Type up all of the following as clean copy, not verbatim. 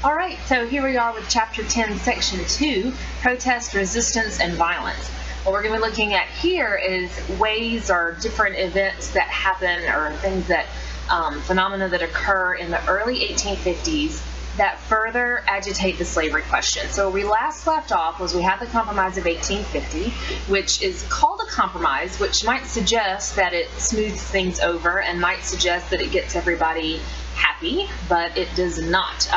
All right, so here we are with Chapter 10, Section 2, Protest, Resistance, and Violence. What we're going to be looking at here is ways or different events that happen or things that, phenomena that occur in the early 1850s that further agitate the slavery question. So where we last left off was we had the Compromise of 1850, which is called a compromise, which might suggest that it smooths things over and might suggest that it gets everybody happy, but it does not.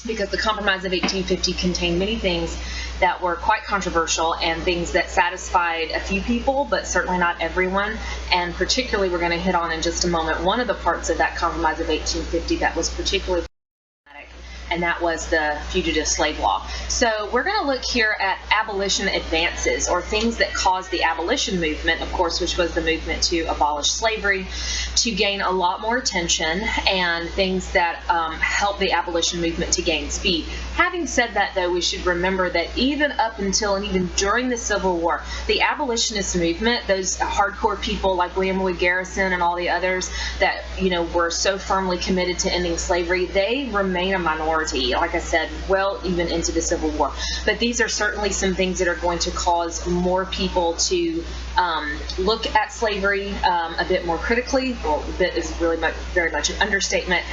Because the Compromise of 1850 contained many things that were quite controversial and things that satisfied a few people, but certainly not everyone. And particularly, we're going to hit on in just a moment one of the parts of that Compromise of 1850 that was particularly problematic, and that was the Fugitive Slave Law. So we're going to look here at abolition advances, or things that caused the abolition movement, of course, which was the movement to abolish slavery, to gain a lot more attention, and things that helped the abolition movement to gain speed. Having said that, though, we should remember that even up until and even during the Civil War, the abolitionist movement, those hardcore people like William Lloyd Garrison and all the others that, were so firmly committed to ending slavery, they remain a minority, like I said, well even into the Civil War. But these are certainly some things that are going to cause more people to look at slavery a bit more critically. Well, a bit is really very much an understatement,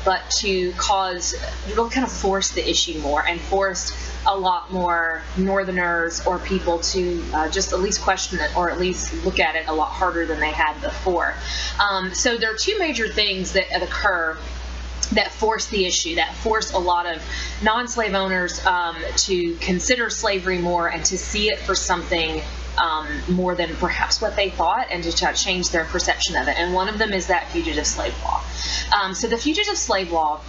but to cause, really kind of force the issue more and forced a lot more Northerners or people to just at least question it or at least look at it a lot harder than they had before. So there are two major things that occur that force the issue, that force a lot of non-slave owners to consider slavery more and to see it for something more than perhaps what they thought, and to change their perception of it. And one of them is that Fugitive Slave Law. So the Fugitive Slave Law,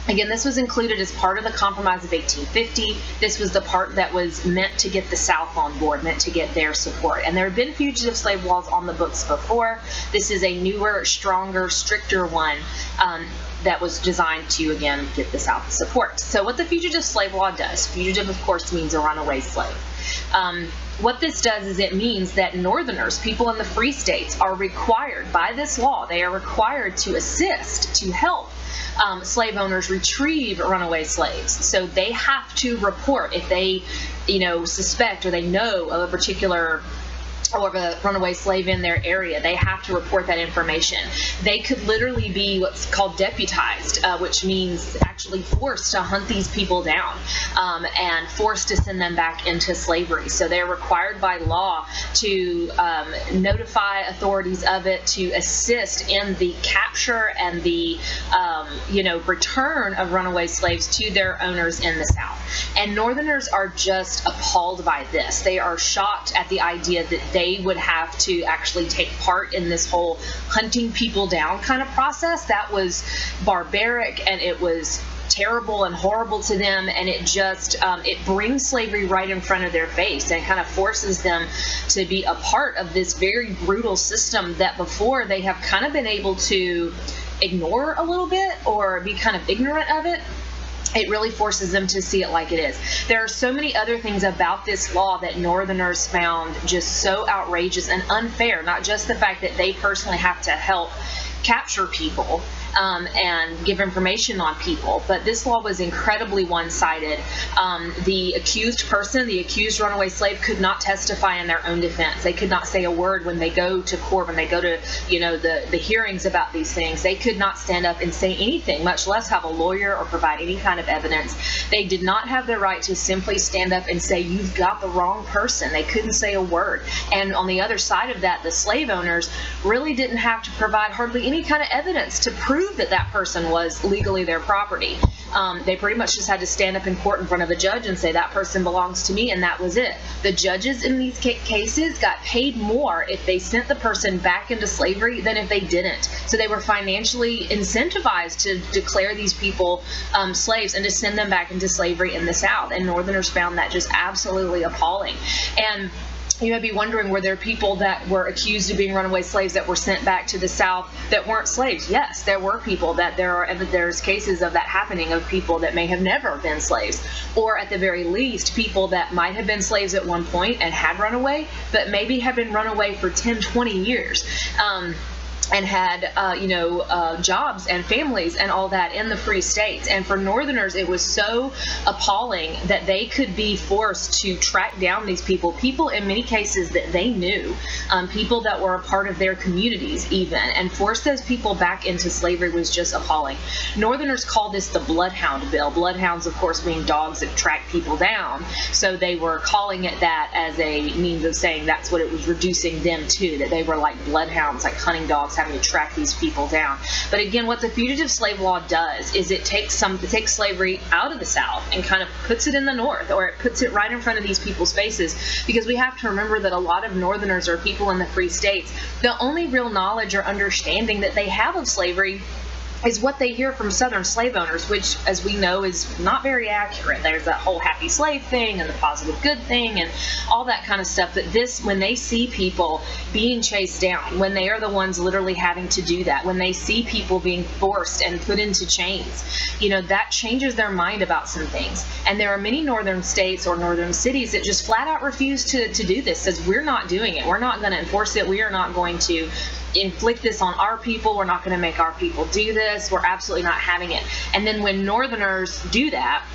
again, this was included as part of the Compromise of 1850. This was the part that was meant to get the South on board, meant to get their support. And there have been fugitive slave laws on the books before. This is a newer, stronger, stricter one that was designed to, again, get the South's support. So what the Fugitive Slave Law does, fugitive, of course, means a runaway slave. What this does is it means that Northerners, people in the free states, are required by this law, they are required to assist, to help slave owners retrieve runaway slaves. So they have to report if they, suspect or they know of a particular or of a runaway slave in their area. They have to report that information. They could literally be what's called deputized, which means actually forced to hunt these people down and forced to send them back into slavery. So they're required by law to notify authorities of it, to assist in the capture and the return of runaway slaves to their owners in the South. And Northerners are just appalled by this. They are shocked at the idea that they would have to actually take part in this whole hunting people down kind of process. That was barbaric, and it was terrible and horrible to them, and it just it brings slavery right in front of their face and kind of forces them to be a part of this very brutal system that before they have kind of been able to ignore a little bit or be kind of ignorant of it. It really forces them to see it like it is. There are so many other things about this law that Northerners found just so outrageous and unfair, not just the fact that they personally have to help capture people and give information on people, but this law was incredibly one-sided. The accused person, the accused runaway slave, could not testify in their own defense. They could not say a word when they go to court, when they go to the hearings about these things. They could not stand up and say anything, much less have a lawyer or provide any kind of evidence. They did not have the right to simply stand up and say, "You've got the wrong person." They couldn't say a word. And on the other side of that, the slave owners really didn't have to provide hardly any kind of evidence to prove that that person was legally their property. They pretty much just had to stand up in court in front of a judge and say, "That person belongs to me," and that was it. The judges in these cases got paid more if they sent the person back into slavery than if they didn't. So they were financially incentivized to declare these people slaves and to send them back into slavery in the South. And Northerners found that just absolutely appalling. And you may be wondering, were there people that were accused of being runaway slaves that were sent back to the South that weren't slaves? Yes, there were people that there's cases of that happening, of people that may have never been slaves, or at the very least, people that might have been slaves at one point and had run away, but maybe have been run away for 10, 20 years. and had jobs and families and all that in the free states. And for Northerners, it was so appalling that they could be forced to track down these people in many cases that they knew, people that were a part of their communities even, and force those people back into slavery was just appalling. Northerners call this the Bloodhound Bill. Bloodhounds, of course, being dogs that track people down. So they were calling it that as a means of saying that's what it was reducing them to, that they were like bloodhounds, like hunting dogs, having to track these people down. But again, what the Fugitive Slave Law does is it takes slavery out of the South and kind of puts it in the North, or it puts it right in front of these people's faces, because we have to remember that a lot of Northerners or people in the free states, the only real knowledge or understanding that they have of slavery is what they hear from Southern slave owners, which, as we know, is not very accurate. There's that whole happy slave thing and the positive good thing and all that kind of stuff. But when they see people being chased down, when they are the ones literally having to do that, when they see people being forced and put into chains, that changes their mind about some things. And there are many northern states or northern cities that just flat out refuse to do this, says we're not doing it. We're not going to enforce it. We are not going to inflict this on our people. We're not going to make our people do this. We're absolutely not having it. And then when Northerners do that,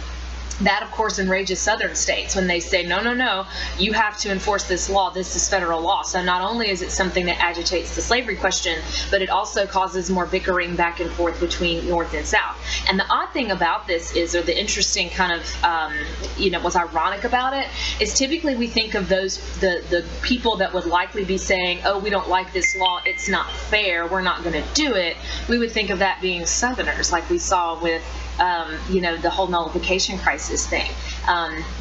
of course enrages Southern states when they say, no, you have to enforce this law. This is federal law. So not only is it something that agitates the slavery question, but it also causes more bickering back and forth between North and South. And the odd thing about this is, or the interesting kind of, what's ironic about it, is typically we think of the people that would likely be saying, oh, we don't like this law, it's not fair, we're not going to do it. We would think of that being Southerners, like we saw with the whole nullification crisis thing.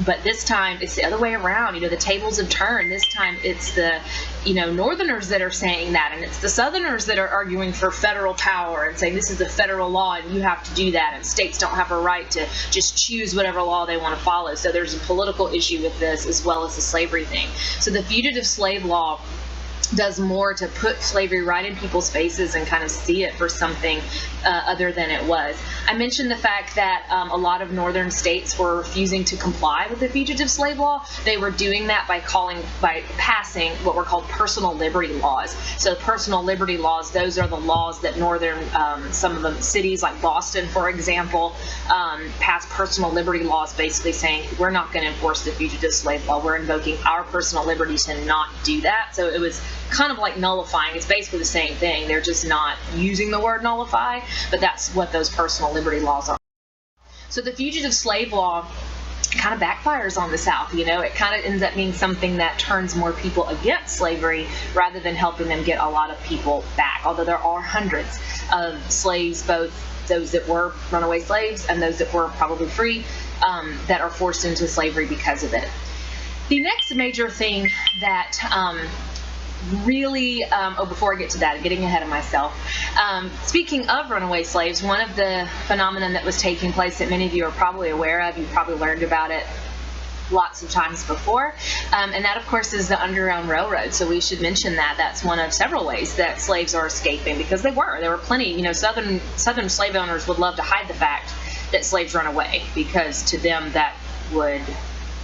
But this time it's the other way around. The tables have turned. This time it's the, Northerners that are saying that, and it's the Southerners that are arguing for federal power and saying this is a federal law and you have to do that, and states don't have a right to just choose whatever law they want to follow. So there's a political issue with this as well as the slavery thing. So the Fugitive Slave Law does more to put slavery right in people's faces and kind of see it for something other than it was. I mentioned the fact that a lot of northern states were refusing to comply with the Fugitive Slave Law. They were doing that by passing what were called personal liberty laws. So personal liberty laws, those are the laws that some of the cities like Boston, for example, passed personal liberty laws basically saying we're not going to enforce the Fugitive Slave Law. We're invoking our personal liberty to not do that. So it was kind of like nullifying. It's basically the same thing. They're just not using the word nullify, but that's what those personal liberty laws are. So the Fugitive Slave Law kind of backfires on the South. It kind of ends up being something that turns more people against slavery rather than helping them get a lot of people back, although there are hundreds of slaves, both those that were runaway slaves and those that were probably free, that are forced into slavery because of it. The next major thing that before I get to that, I'm getting ahead of myself. Speaking of runaway slaves, one of the phenomenon that was taking place that many of you are probably aware of, you've probably learned about it lots of times before, and that of course is the Underground Railroad. So we should mention that that's one of several ways that slaves are escaping, because there were plenty. Southern slave owners would love to hide the fact that slaves run away, because to them that would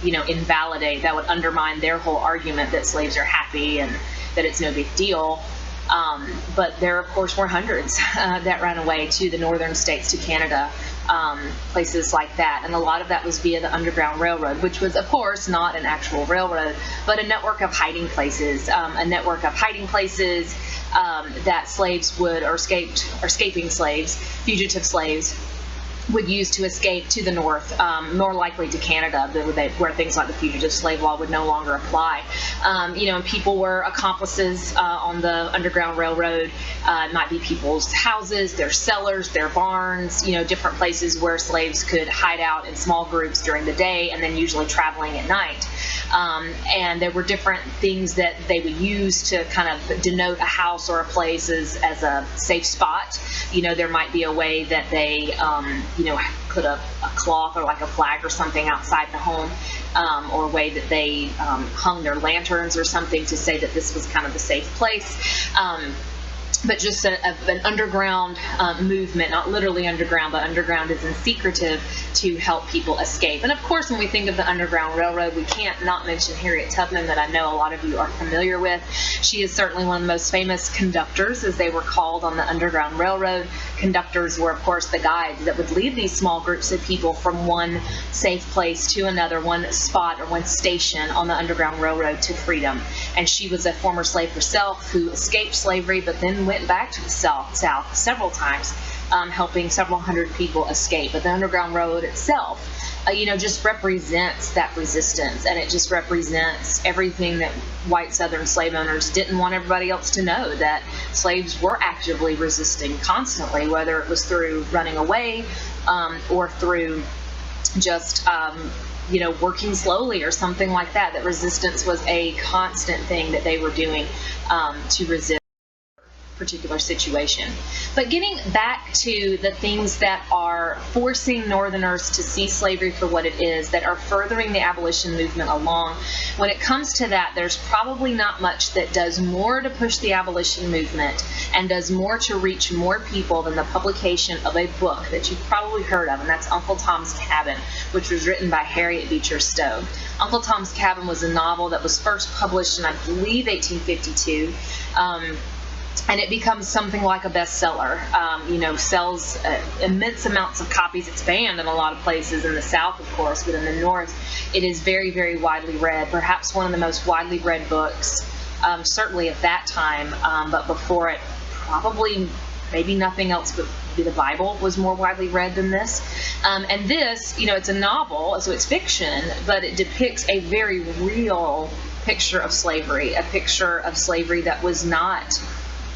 invalidate, that would undermine their whole argument that slaves are happy and that it's no big deal. But there, of course, were hundreds that ran away to the northern states, to Canada, places like that. And a lot of that was via the Underground Railroad, which was, of course, not an actual railroad, but a network of hiding places, that slaves would, or escaping slaves, fugitive slaves, would use to escape to the north, more likely to Canada, where things like the Fugitive Slave Law would no longer apply. And people were accomplices on the Underground Railroad. It might be people's houses, their cellars, their barns, different places where slaves could hide out in small groups during the day and then usually traveling at night. And there were different things that they would use to kind of denote a house or a place as a safe spot. There might be a way that they put a cloth or like a flag or something outside the home, or a way that they hung their lanterns or something to say that this was kind of a safe place. but just an underground movement, not literally underground, but underground as in secretive, to help people escape. And of course, when we think of the Underground Railroad, we can't not mention Harriet Tubman, that I know a lot of you are familiar with. She is certainly one of the most famous conductors, as they were called, on the Underground Railroad. Conductors were, of course, the guides that would lead these small groups of people from one safe place to another, one spot or one station on the Underground Railroad to freedom. And she was a former slave herself who escaped slavery, but then went back to the South several times, helping several hundred people escape. But the Underground Railroad itself, just represents that resistance, and it just represents everything that white Southern slave owners didn't want everybody else to know, that slaves were actively resisting constantly, whether it was through running away or through just working slowly or something like that. That resistance was a constant thing that they were doing to resist particular situation. But getting back to the things that are forcing Northerners to see slavery for what it is, that are furthering the abolition movement along, when it comes to that, there's probably not much that does more to push the abolition movement and does more to reach more people than the publication of a book that you've probably heard of, and that's Uncle Tom's Cabin, which was written by Harriet Beecher Stowe. Uncle Tom's Cabin was a novel that was first published in, I believe, 1852. And it becomes something like a bestseller, sells immense amounts of copies. It's banned in a lot of places in the South, of course, but in the North, it is very, very widely read. Perhaps one of the most widely read books, certainly at that time, but before it, probably maybe nothing else but the Bible was more widely read than this. And this, it's a novel, so it's fiction, but it depicts a very real picture of slavery, a picture of slavery that was not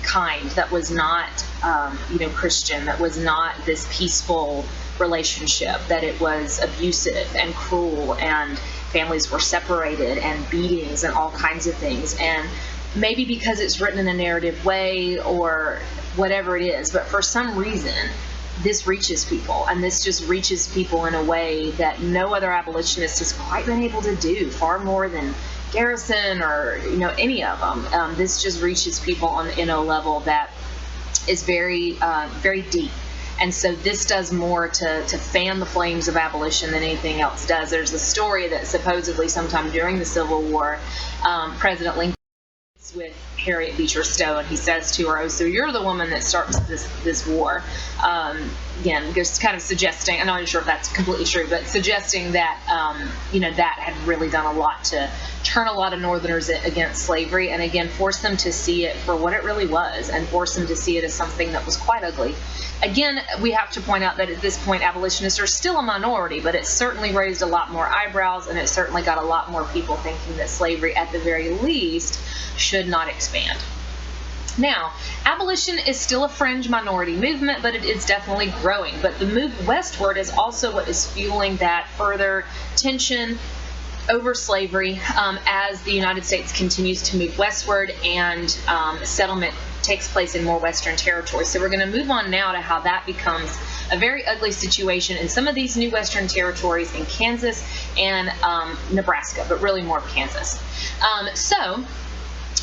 kind, that was not, Christian, that was not this peaceful relationship, that it was abusive and cruel, and families were separated, and beatings and all kinds of things. And maybe because it's written in a narrative way or whatever it is, but for some reason, this reaches people, and this just reaches people in a way that no other abolitionist has quite been able to do, far more than Garrison or any of them. This just reaches people in a level that is very very deep, and so this does more to fan the flames of abolition than anything else does. There's a story that supposedly sometime during the Civil War, President Lincoln with Harriet Beecher Stowe, and he says to her, "Oh, so you're the woman that starts this war." Again, just kind of suggesting, I'm not sure if that's completely true, but suggesting that that had really done a lot to turn a lot of Northerners against slavery, and again force them to see it for what it really was, and force them to see it as something that was quite ugly. Again, we have to point out that at this point, abolitionists are still a minority, but it certainly raised a lot more eyebrows, and it certainly got a lot more people thinking that slavery, at the very least, should not expand. Now, abolition is still a fringe minority movement, but it is definitely growing. But the move westward is also what is fueling that further tension over slavery as the United States continues to move westward and settlement takes place in more western territories. So we're going to move on now to how that becomes a very ugly situation in some of these new western territories in Kansas and Nebraska, but really more Kansas. So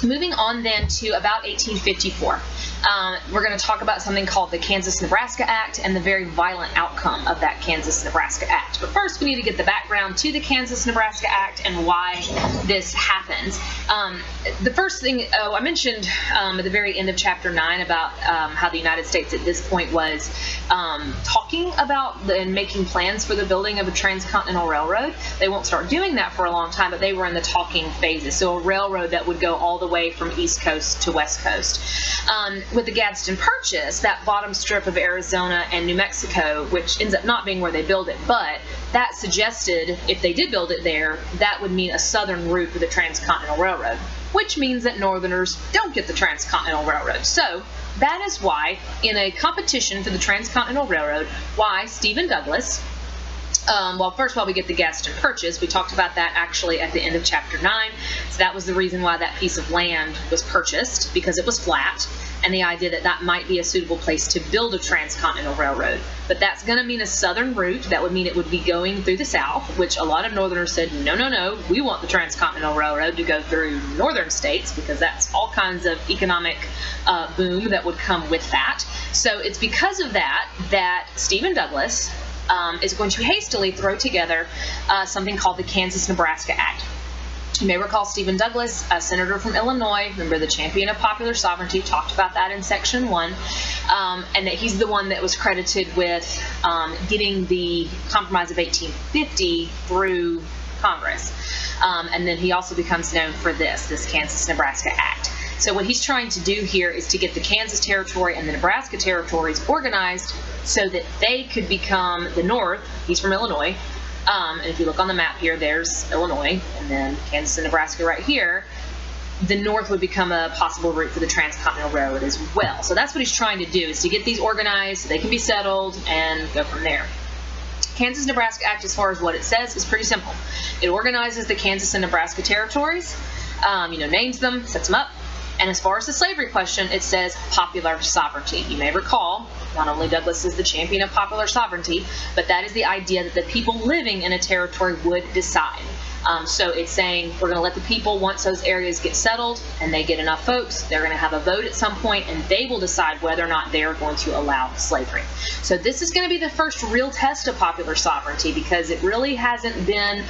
moving on then to about 1854. We're going to talk about something called the Kansas-Nebraska Act and the very violent outcome of that Kansas-Nebraska Act. But first, we need to get the background to the Kansas-Nebraska Act and why this happens. The first thing, I mentioned at the very end of Chapter 9 about how the United States at this point was talking about and making plans for the building of a transcontinental railroad. They won't start doing that for a long time, but they were in the talking phases. So a railroad that would go all the way from East Coast to West Coast. With the Gadsden Purchase, that bottom strip of Arizona and New Mexico, which ends up not being where they build it, but that suggested if they did build it there, that would mean a southern route for the Transcontinental Railroad, which means that Northerners don't get the Transcontinental Railroad. So that is why, in a competition for the Transcontinental Railroad, why Stephen Douglas Well, first of all, we get the Gadsden Purchase. We talked about that actually at the end of chapter 9. So that was the reason why that piece of land was purchased, because it was flat, and the idea that that might be a suitable place to build a transcontinental railroad. But that's going to mean a southern route. That would mean it would be going through the south, which a lot of northerners said, no, no, no, we want the transcontinental railroad to go through northern states, because that's all kinds of economic boom that would come with that. So it's because of that that Stephen Douglas is going to hastily throw together something called the Kansas-Nebraska Act. You may recall Stephen Douglas, a senator from Illinois, remember the champion of popular sovereignty, talked about that in section 1, and that he's the one that was credited with getting the Compromise of 1850 through Congress. And then he also becomes known for this Kansas-Nebraska Act. So what he's trying to do here is to get the Kansas Territory and the Nebraska territories organized so that they could become the North. He's from Illinois. And if you look on the map here, there's Illinois, and then Kansas and Nebraska right here. The North would become a possible route for the Transcontinental Railroad as well. So that's what he's trying to do, is to get these organized so they can be settled and go from there. Kansas-Nebraska Act, as far as what it says, is pretty simple. It organizes the Kansas and Nebraska territories, names them, sets them up. And as far as the slavery question, it says popular sovereignty. You may recall, not only Douglas is the champion of popular sovereignty, but that is the idea that the people living in a territory would decide. So it's saying we're going to let the people, once those areas get settled and they get enough folks, they're going to have a vote at some point, and they will decide whether or not they are going to allow slavery. So this is going to be the first real test of popular sovereignty, because it really hasn't been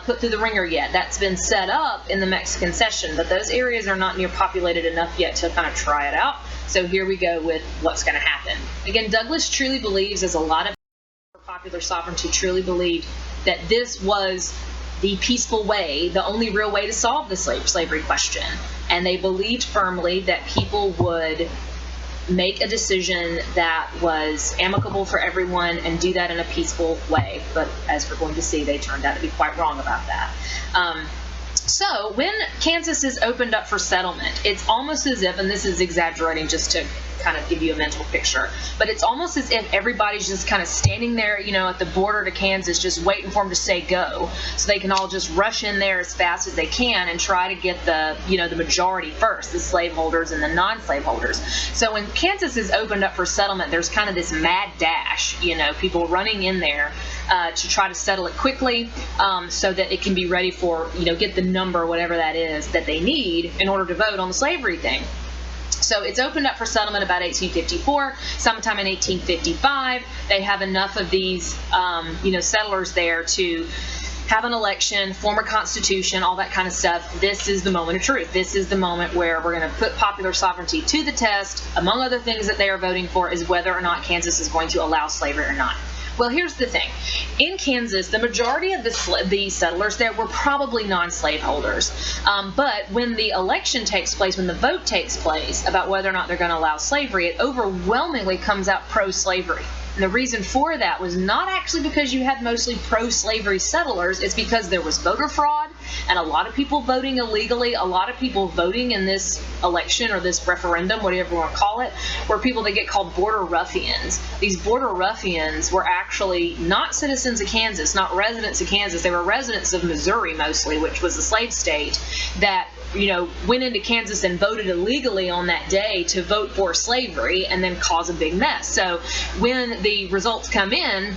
put through the ringer yet. That's been set up in the Mexican cession, but those areas are not near populated enough yet to kind of try it out. So here we go with what's going to happen. Again, Douglas truly believes, as a lot of popular sovereignty truly believed, that this was the peaceful way, the only real way to solve the slavery question. And they believed firmly that people would make a decision that was amicable for everyone and do that in a peaceful way. But as we're going to see, they turned out to be quite wrong about that. So when Kansas is opened up for settlement, it's almost as if, and this is exaggerating just to kind of give you a mental picture, but it's almost as if everybody's just kind of standing there, at the border to Kansas, just waiting for them to say go, so they can all just rush in there as fast as they can and try to get the, the majority first, the slaveholders and the non-slaveholders. So when Kansas is opened up for settlement, there's kind of this mad dash, people running in there to try to settle it quickly, so that it can be ready for, get the number, whatever that is, that they need in order to vote on the slavery thing. So it's opened up for settlement about 1854. Sometime in 1855, they have enough of these, settlers there to have an election, form a constitution, all that kind of stuff. This is the moment of truth. This is the moment where we're going to put popular sovereignty to the test. Among other things that they are voting for is whether or not Kansas is going to allow slavery or not. Well, here's the thing. In Kansas, the majority of the settlers there were probably non-slaveholders. But when the election takes place, when the vote takes place about whether or not they're going to allow slavery, it overwhelmingly comes out pro-slavery. And the reason for that was not actually because you had mostly pro-slavery settlers. It's because there was voter fraud and a lot of people voting illegally. A lot of people voting in this election or this referendum, whatever you want to call it, were people that get called border ruffians. These border ruffians were actually not citizens of Kansas, not residents of Kansas. They were residents of Missouri mostly, which was a slave state, that went into Kansas and voted illegally on that day to vote for slavery and then cause a big mess. So when the results come in,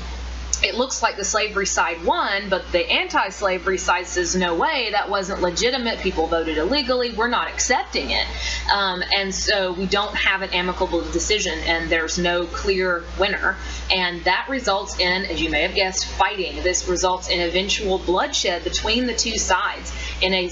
it looks like the slavery side won, but the anti-slavery side says, no way, that wasn't legitimate. People voted illegally. We're not accepting it. And so we don't have an amicable decision, and there's no clear winner. And that results in, as you may have guessed, fighting. This results in eventual bloodshed between the two sides in a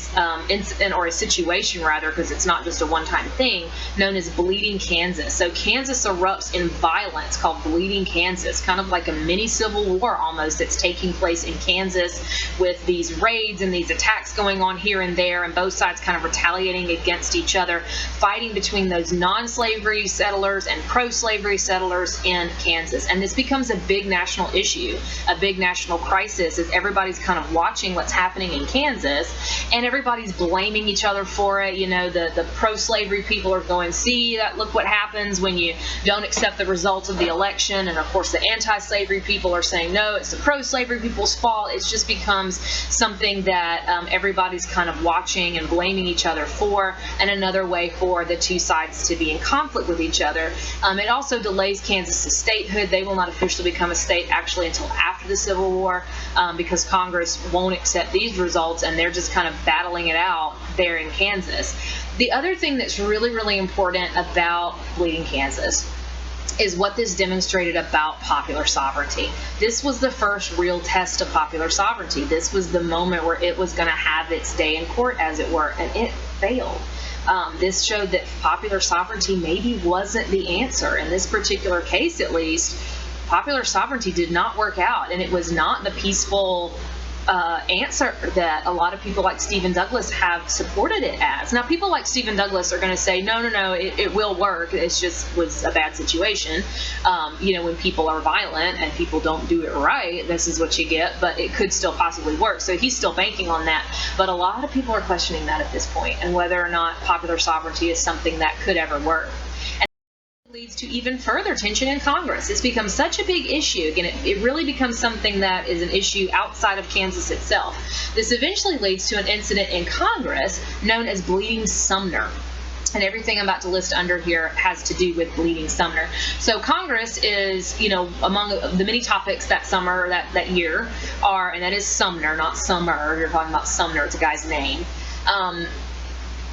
incident, or a situation rather, because it's not just a one-time thing, known as Bleeding Kansas. So Kansas erupts in violence called Bleeding Kansas, kind of like a mini civil war almost that's taking place in Kansas, with these raids and these attacks going on here and there, and both sides kind of retaliating against each other, fighting between those non-slavery settlers and pro-slavery settlers in Kansas. And this becomes a big national issue, a big national crisis, as everybody's kind of watching what's happening in Kansas. and everybody's blaming each other for it. The pro-slavery people are going, see, look what happens when you don't accept the results of the election. And of course, the anti-slavery people are saying, no, it's the pro-slavery people's fault. It just becomes something that everybody's kind of watching and blaming each other for, and another way for the two sides to be in conflict with each other. It also delays Kansas' statehood. They will not officially become a state actually until after the Civil War, because Congress won't accept these results, and they're just kind of battling it out there in Kansas. The other thing that's really, really important about Bleeding Kansas is what this demonstrated about popular sovereignty. This was the first real test of popular sovereignty. This was the moment where it was going to have its day in court, as it were, and it failed. This showed that popular sovereignty maybe wasn't the answer. In this particular case, at least, popular sovereignty did not work out, and it was not the peaceful answer that a lot of people like Stephen Douglas have supported it as. Now, people like Stephen Douglas are going to say, no, it will work. It just was a bad situation. When people are violent and people don't do it right, this is what you get, but it could still possibly work. So he's still banking on that. But a lot of people are questioning that at this point, and whether or not popular sovereignty is something that could ever work. Leads to even further tension in Congress. It's become such a big issue. Again, it really becomes something that is an issue outside of Kansas itself. This eventually leads to an incident in Congress known as Bleeding Sumner. And everything I'm about to list under here has to do with Bleeding Sumner. So Congress is, among the many topics that summer, that year, and that is Sumner, not Summer. You're talking about Sumner, it's a guy's name.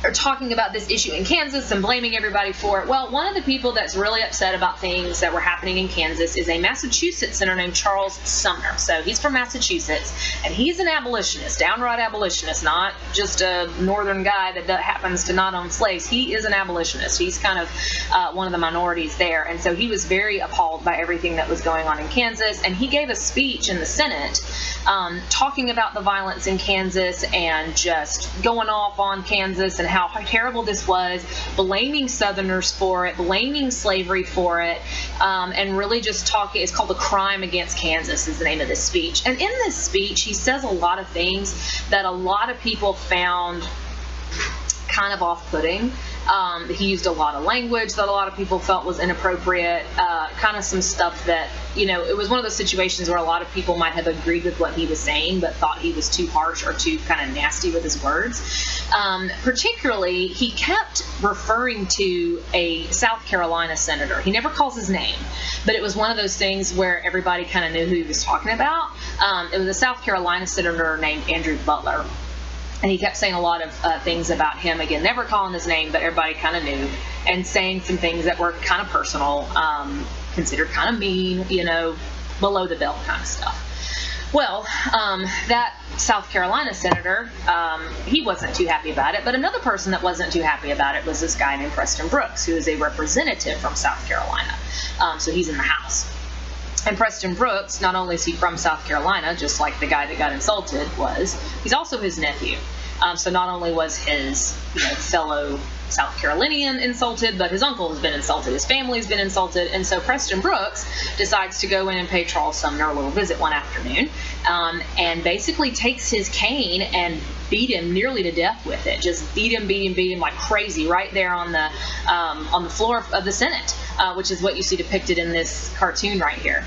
Are talking about this issue in Kansas and blaming everybody for it. Well, one of the people that's really upset about things that were happening in Kansas is a Massachusetts senator named Charles Sumner. So he's from Massachusetts, and he's an abolitionist, downright abolitionist, not just a northern guy that happens to not own slaves. He is an abolitionist. He's kind of one of the minorities there, and so he was very appalled by everything that was going on in Kansas, and he gave a speech in the Senate talking about the violence in Kansas and just going off on Kansas and how terrible this was, blaming Southerners for it, blaming slavery for it, and really just talking. It's called The Crime Against Kansas is the name of this speech. And in this speech, he says a lot of things that a lot of people found kind of off-putting. He used a lot of language that a lot of people felt was inappropriate, kind of some stuff that, it was one of those situations where a lot of people might have agreed with what he was saying, but thought he was too harsh or too kind of nasty with his words. Particularly, he kept referring to a South Carolina senator. He never calls his name, but it was one of those things where everybody kind of knew who he was talking about. It was a South Carolina senator named Andrew Butler. And he kept saying a lot of things about him, again, never calling his name, but everybody kind of knew, and saying some things that were kind of personal, considered kind of mean, below the belt kind of stuff. Well, that South Carolina senator, he wasn't too happy about it, but another person that wasn't too happy about it was this guy named Preston Brooks, who is a representative from South Carolina. So he's in the House. And Preston Brooks, not only is he from South Carolina, just like the guy that got insulted he's also his nephew. So not only was his fellow South Carolinian insulted, but his uncle has been insulted, his family's been insulted, and so Preston Brooks decides to go in and pay Charles Sumner a little visit one afternoon, and basically takes his cane and beat him nearly to death with it. Just beat him like crazy right there on the floor of the Senate, which is what you see depicted in this cartoon right here.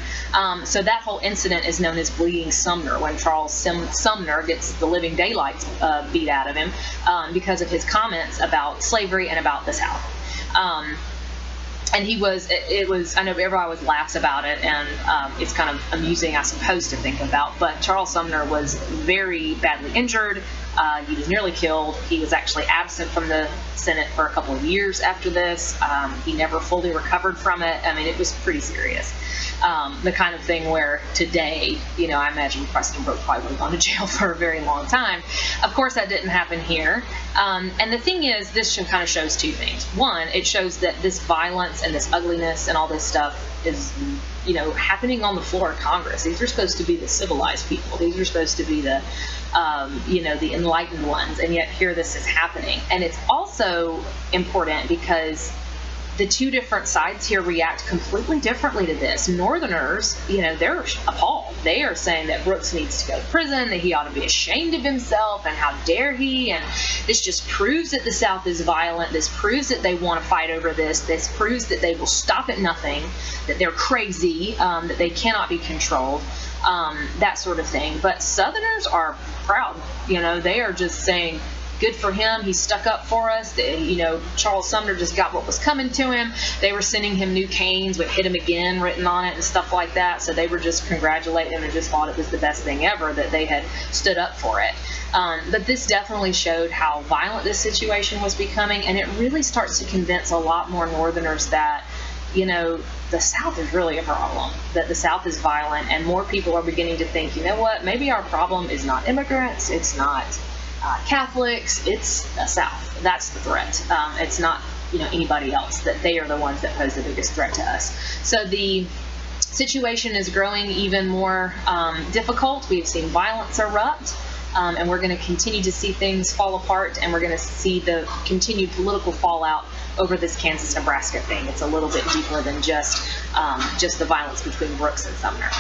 So that whole incident is known as Bleeding Sumner, when Charles Sumner gets the living daylights beat out of him because of his comments about slavery and about the South. And I know everybody always laughs about it, and it's kind of amusing, I suppose, to think about, but Charles Sumner was very badly injured. He was nearly killed. He was actually absent from the Senate for a couple of years after this. He never fully recovered from it. I mean, it was pretty serious. The kind of thing where today, I imagine Preston Brooks probably would have gone to jail for a very long time. Of course, that didn't happen here. And the thing is, this kind of shows two things. One, it shows that this violence and this ugliness and all this stuff is, happening on the floor of Congress. These are supposed to be the civilized people. These are supposed to be the enlightened ones. And yet here this is happening. And it's also important because the two different sides here react completely differently to this. Northerners, they're appalled. They are saying that Brooks needs to go to prison, that he ought to be ashamed of himself, and how dare he, and this just proves that the South is violent. This proves that they want to fight over this. This proves that they will stop at nothing, that they're crazy, that they cannot be controlled, that sort of thing. But Southerners are proud. They are just saying, good for him. He stuck up for us. Charles Sumner just got what was coming to him. They were sending him new canes with "hit him again" written on it and stuff like that. So they were just congratulating him and just thought it was the best thing ever that they had stood up for it. But this definitely showed how violent this situation was becoming, and it really starts to convince a lot more Northerners that, the South is really a problem, that the South is violent, and more people are beginning to think, what, maybe our problem is not immigrants, it's not Catholics, it's the South. That's the threat. It's not anybody else, that they are the ones that pose the biggest threat to us. So the situation is growing even more difficult. We've seen violence erupt, and we're going to continue to see things fall apart, and we're going to see the continued political fallout over this Kansas-Nebraska thing. It's a little bit deeper than just the violence between Brooks and Sumner.